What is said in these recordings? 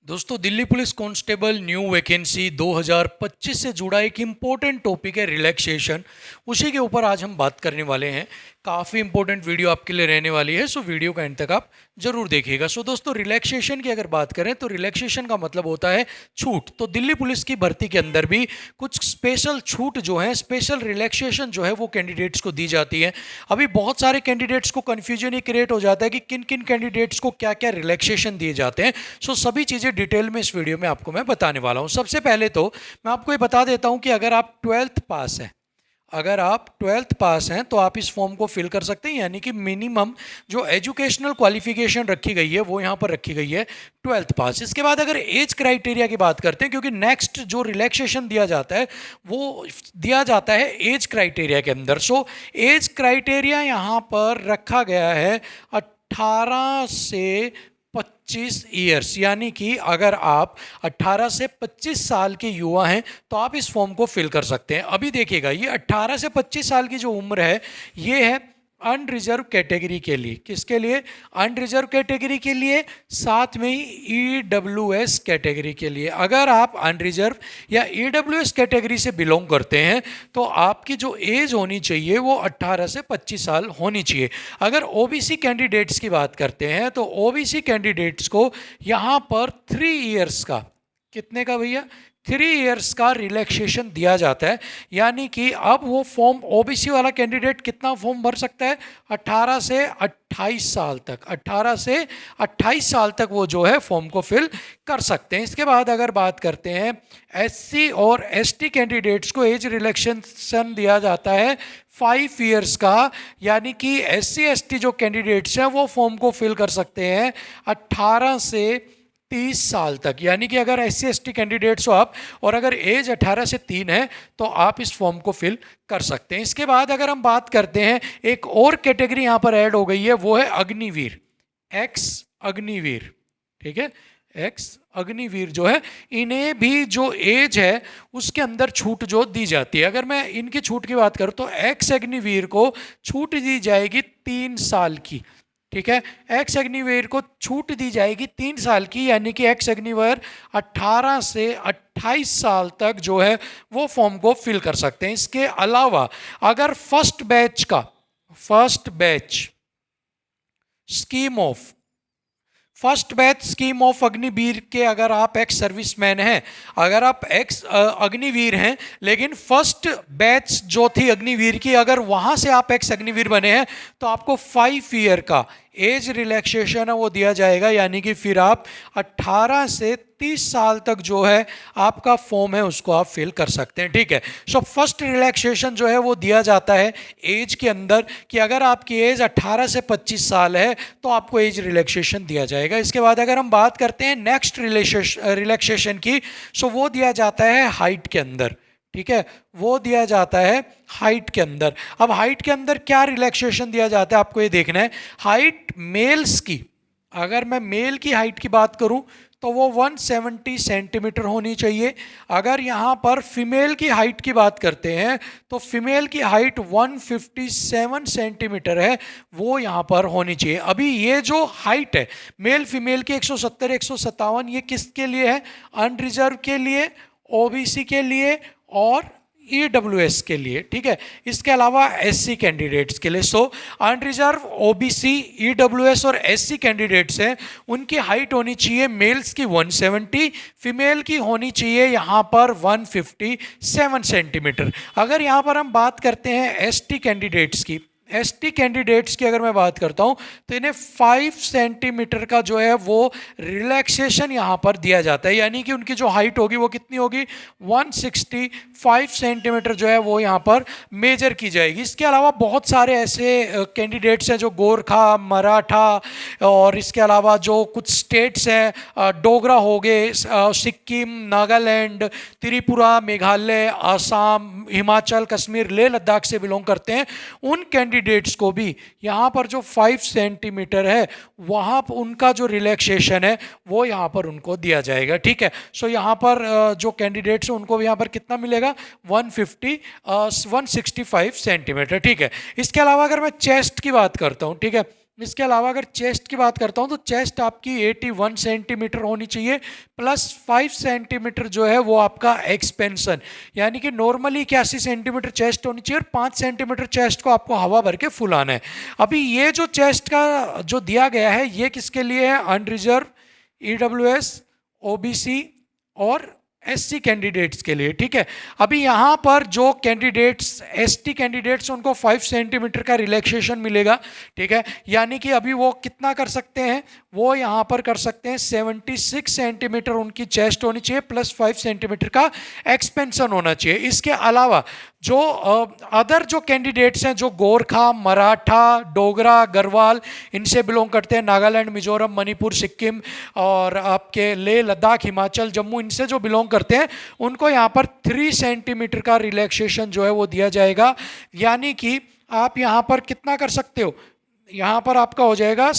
दोस्तों, Delhi police constable new vacancy 2025 से जुड़ा एक इम्पोर्टेंट टॉपिक है रिलैक्सेशन। उसी के ऊपर आज हम बात करने वाले हैं। काफ़ी इंपॉर्टेंट वीडियो आपके लिए रहने वाली है, सो वीडियो का एंड तक आप जरूर देखिएगा। सो दोस्तों, रिलैक्सेशन की अगर बात करें तो रिलैक्सेशन का मतलब होता है छूट। तो दिल्ली पुलिस की भर्ती के अंदर भी कुछ स्पेशल छूट जो है, स्पेशल रिलैक्सेशन जो है वो कैंडिडेट्स को दी जाती है। अभी बहुत सारे कैंडिडेट्स को कन्फ्यूजन ही क्रिएट हो जाता है कि किन किन कैंडिडेट्स को क्या क्या रिलैक्सेशन दिए जाते हैं। सो सभी चीज़ें डिटेल में इस वीडियो में आपको मैं बताने वाला हूं। सबसे पहले तो मैं आपको ये बता देता हूं कि अगर आप 12th पास हैं, अगर आप 12th पास हैं तो आप इस फॉर्म को फिल कर सकते हैं। यानी कि मिनिमम जो एजुकेशनल क्वालिफिकेशन रखी गई है वो यहाँ पर रखी गई है 12th पास। इसके बाद अगर एज क्राइटेरिया की बात करते हैं, क्योंकि नेक्स्ट जो रिलैक्सेशन दिया जाता है वो दिया जाता है एज क्राइटेरिया के अंदर। सो एज क्राइटेरिया यहाँ पर रखा गया है 18 से 25 ईयर्स। यानी कि अगर आप 18 से 25 साल के युवा हैं तो आप इस फॉर्म को फिल कर सकते हैं। अभी देखिएगा, ये 18 से 25 साल की जो उम्र है ये है अनरिजर्व कैटेगरी के लिए। किसके लिए? अनरिजर्व कैटेगरी के लिए, साथ में ही ईडब्ल्यूएस कैटेगरी के लिए। अगर आप अनरिजर्व या ईडब्ल्यूएस कैटेगरी से बिलोंग करते हैं तो आपकी जो एज होनी चाहिए वो 18 से 25 साल होनी चाहिए। अगर ओबीसी कैंडिडेट्स की बात करते हैं तो ओबीसी कैंडिडेट्स को यहाँ पर 3 ईयर्स का, कितने का भैया? 3 ईयर्स का रिलैक्सेशन दिया जाता है। यानी कि अब वो फॉर्म, ओबीसी वाला कैंडिडेट कितना फॉर्म भर सकता है? 18 से 28 साल तक, 18 से 28 साल तक वो जो है फॉर्म को फिल कर सकते हैं। इसके बाद अगर बात करते हैं एससी और एसटी कैंडिडेट्स को एज रिलैक्सेशन दिया जाता है 5 ईयर्स का। यानी कि एससी एसटी जो कैंडिडेट्स हैं वो फॉर्म को फिल कर सकते हैं 18 से 30 साल तक। यानी कि अगर S C S T candidates हो आप और अगर एज 18 से 3 है तो आप इस फॉर्म को फिल कर सकते हैं। इसके बाद अगर हम बात करते हैं, एक और कैटेगरी यहाँ पर ऐड हो गई है, वो है अग्निवीर, एक्स अग्निवीर। ठीक है, एक्स अग्निवीर जो है, इन्हें भी जो एज है उसके अंदर छूट जो दी जाती है। अगर मैं इनकी छूट की बात करूँ तो एक्स अग्निवीर को छूट दी जाएगी 3 साल की। ठीक है, एक्स अग्निवीर को छूट दी जाएगी 3 साल की। यानी कि एक्स अग्निवीर 18 से 28 साल तक जो है वो फॉर्म को फिल कर सकते हैं। इसके अलावा अगर first batch scheme of Agniveer के अगर आप एक्स सर्विसमैन हैं, अगर आप एक्स अग्निवीर हैं लेकिन फर्स्ट बैच जो थी अग्निवीर की, अगर वहां से आप एक्स अग्निवीर बने हैं तो आपको 5 ईयर का एज रिलैक्सेशन है वो दिया जाएगा। यानी कि फिर आप 18 से 30 साल तक जो है आपका फॉर्म है उसको आप फिल कर सकते हैं। ठीक है, सो फर्स्ट रिलैक्सेशन जो है वो दिया जाता है एज के अंदर कि अगर आपकी एज 18 से 25 साल है तो आपको एज रिलैक्सेशन दिया जाएगा। इसके बाद अगर हम बात करते हैं नेक्स्ट रिलैक्सेशन की, सो वो दिया जाता है हाइट के अंदर। ठीक है, वो दिया जाता है हाइट के अंदर। अब हाइट के अंदर क्या रिलैक्सेशन दिया जाता है आपको ये देखना है। हाइट मेल्स की, अगर मैं मेल की हाइट की बात करूं तो वो 170 सेंटीमीटर होनी चाहिए। अगर यहाँ पर फीमेल की हाइट की बात करते हैं तो फीमेल की हाइट 157 सेंटीमीटर है, वो यहाँ पर होनी चाहिए। अभी ये जो हाइट है मेल फीमेल की 170 157, ये किसके लिए है? अनरिजर्व के लिए, ओबीसी के लिए और ईडब्ल्यूएस के लिए। ठीक है, इसके अलावा एससी कैंडिडेट्स के लिए। सो अनरिजर्व, ओबीसी, ईडब्ल्यूएस और एससी कैंडिडेट्स हैं, उनकी हाइट होनी चाहिए मेल्स की 170, फीमेल की होनी चाहिए यहाँ पर 157 सेंटीमीटर। अगर यहाँ पर हम बात करते हैं एसटी कैंडिडेट्स की, एसटी कैंडिडेट्स की अगर मैं बात करता हूं तो इन्हें 5 सेंटीमीटर का जो है वो रिलैक्सेशन यहां पर दिया जाता है। यानी कि उनकी जो हाइट होगी वो कितनी होगी? 165 सेंटीमीटर जो है वो यहां पर मेजर की जाएगी। इसके अलावा बहुत सारे ऐसे कैंडिडेट्स हैं जो गोरखा, मराठा और इसके अलावा जो कुछ स्टेट्स हैं, डोगरा हो गए, सिक्किम, नागालैंड, त्रिपुरा, मेघालय, आसाम, हिमाचल, कश्मीर, लेह लद्दाख से बिलोंग करते हैं, उन कैंडिडेट्स को भी यहाँ पर जो 5 सेंटीमीटर है वहाँ पर उनका जो रिलैक्सेशन है वो यहाँ पर उनको दिया जाएगा। ठीक है, सो यहाँ पर जो कैंडिडेट्स हैं उनको यहाँ पर कितना मिलेगा? 165 सेंटीमीटर। ठीक है, इसके अलावा अगर मैं चेस्ट की बात करता हूँ, ठीक है, इसके अलावा अगर चेस्ट की बात करता हूँ तो चेस्ट आपकी 81 सेंटीमीटर होनी चाहिए, प्लस 5 सेंटीमीटर जो है वो आपका एक्सपेंशन, यानी कि नॉर्मली 81 सेंटीमीटर चेस्ट होनी चाहिए और 5 सेंटीमीटर चेस्ट को आपको हवा भर के फुलाना है। अभी ये जो चेस्ट का जो दिया गया है ये किसके लिए है? अनरिजर्व, EWS, OBC और SC कैंडिडेट्स के लिए, ठीक है। अभी यहाँ पर जो कैंडिडेट्स ST कैंडिडेट्स उनको 5 सेंटीमीटर का रिलैक्सेशन मिलेगा, ठीक है, यानी कि अभी वो कितना कर सकते हैं? वो यहाँ पर कर सकते हैं 76 सेंटीमीटर उनकी चेस्ट होनी चाहिए, प्लस 5 सेंटीमीटर का एक्सपेंशन होना चाहिए। इसके अलावा जो अदर जो कैंडिडेट्स हैं, जो गोरखा, मराठा, डोगरा, गढ़वाल इनसे बिलोंग करते हैं, नागालैंड, मिजोरम, मणिपुर, सिक्किम और आपके लेह, लद्दाख, हिमाचल, जम्मू, इनसे जो बिलोंग करते हैं उनको यहाँ पर 3 सेंटीमीटर का रिलैक्सेशन जो है वो दिया जाएगा, यानी कि आप यहाँ पर कितना कर सकते हो? यहाँ पर आपका हो जाएगा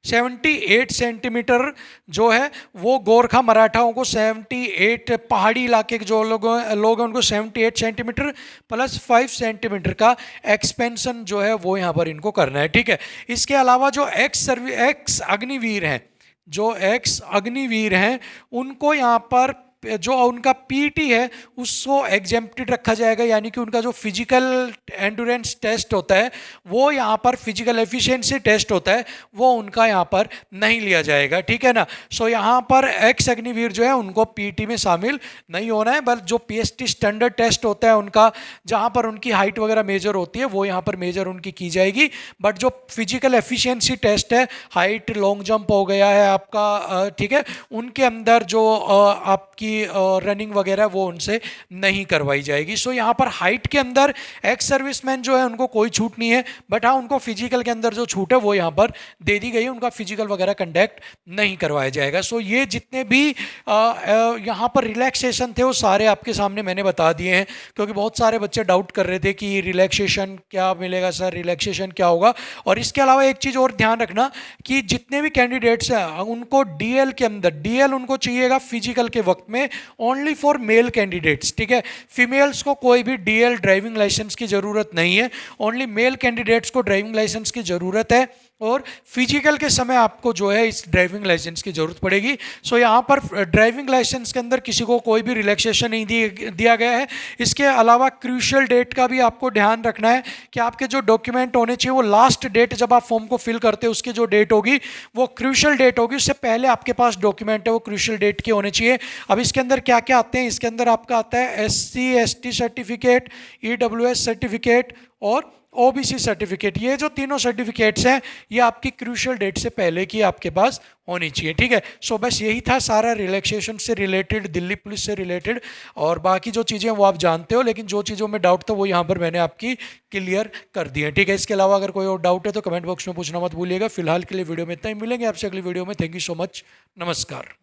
78 सेंटीमीटर जो है वो गोरखा मराठाओं को 78, पहाड़ी इलाके के जो लोग हैं उनको 78 सेंटीमीटर प्लस 5 सेंटीमीटर का एक्सपेंशन जो है वो यहाँ पर इनको करना है, ठीक है। इसके अलावा जो एक्स अग्निवीर हैं, जो एक्स अग्निवीर हैं उनको यहाँ पर जो उनका पीटी है उसको एग्जेम्प्टेड रखा जाएगा, यानी कि उनका जो फिजिकल एंडुरेंस टेस्ट होता है वो यहाँ पर फिजिकल एफिशिएंसी टेस्ट होता है वो उनका यहाँ पर नहीं लिया जाएगा, ठीक है ना। सो यहाँ पर एक्स अग्निवीर जो है उनको पीटी में शामिल नहीं होना है, बल्कि जो PST स्टैंडर्ड टेस्ट होता है उनका, जहाँ पर उनकी हाइट वगैरह मेजर होती है वो यहाँ पर मेजर उनकी की जाएगी, बट जो फिजिकल एफिशिएंसी टेस्ट है, हाइट, लॉन्ग जंप हो गया है आपका, ठीक है, उनके अंदर जो आपकी रनिंग वगैरह वो उनसे नहीं करवाई जाएगी। सो यहाँ पर हाइट के अंदर एक्स सर्विसमैन जो है उनको कोई छूट नहीं है, बट हाँ उनको फिजिकल के अंदर जो छूट है वो यहाँ पर दे दी गई है, उनका फिजिकल वगैरह कंडक्ट नहीं करवाया जाएगा। सो ये जितने भी यहाँ पर रिलैक्सेशन थे वो सारे आपके सामने मैंने बता दिए हैं, क्योंकि बहुत सारे बच्चे डाउट कर रहे थे कि रिलैक्सेशन क्या मिलेगा सर, रिलैक्सेशन क्या होगा। और इसके अलावा एक चीज़ और ध्यान रखना कि जितने भी कैंडिडेट्स हैं उनको DL के अंदर, DL उनको चाहिएगा फिजिकल के वक्त में ओनली फॉर मेल कैंडिडेट्स, ठीक है। फीमेल्स को कोई भी DL ड्राइविंग लाइसेंस की ज़रूरत नहीं है, ओनली मेल कैंडिडेट्स को ड्राइविंग लाइसेंस की ज़रूरत है, और फिजिकल के समय आपको जो है इस ड्राइविंग लाइसेंस की ज़रूरत पड़ेगी। सो यहाँ पर ड्राइविंग लाइसेंस के अंदर किसी को कोई भी रिलैक्सेशन नहीं दिया गया है। इसके अलावा क्रूशियल डेट का भी आपको ध्यान रखना है कि आपके जो डॉक्यूमेंट होने चाहिए वो लास्ट डेट जब आप फॉर्म को फिल करते हैं उसकी जो डेट होगी वो क्रूशियल डेट होगी, उससे पहले आपके पास डॉक्यूमेंट है वो क्रूशियल डेट के होने चाहिए। अब इसके अंदर क्या क्या आते हैं? इसके अंदर आपका आता है SC ST certificate, EWS certificate और OBC सर्टिफिकेट। ये जो तीनों सर्टिफिकेट्स हैं ये आपकी क्रूशियल डेट से पहले की आपके पास होनी चाहिए, ठीक है। सो बस यही था सारा रिलैक्सेशन से रिलेटेड, दिल्ली पुलिस से रिलेटेड, और बाकी जो चीज़ें वो आप जानते हो, लेकिन जो चीज़ों में डाउट था वो यहाँ पर मैंने आपकी क्लियर कर दी है, ठीक है। इसके अलावा अगर कोई और डाउट है तो कमेंट बॉक्स में पूछना मत भूलिएगा। फिलहाल के लिए वीडियो में इतना ही, मिलेंगे आपसे अगली वीडियो में। थैंक यू सो मच, नमस्कार।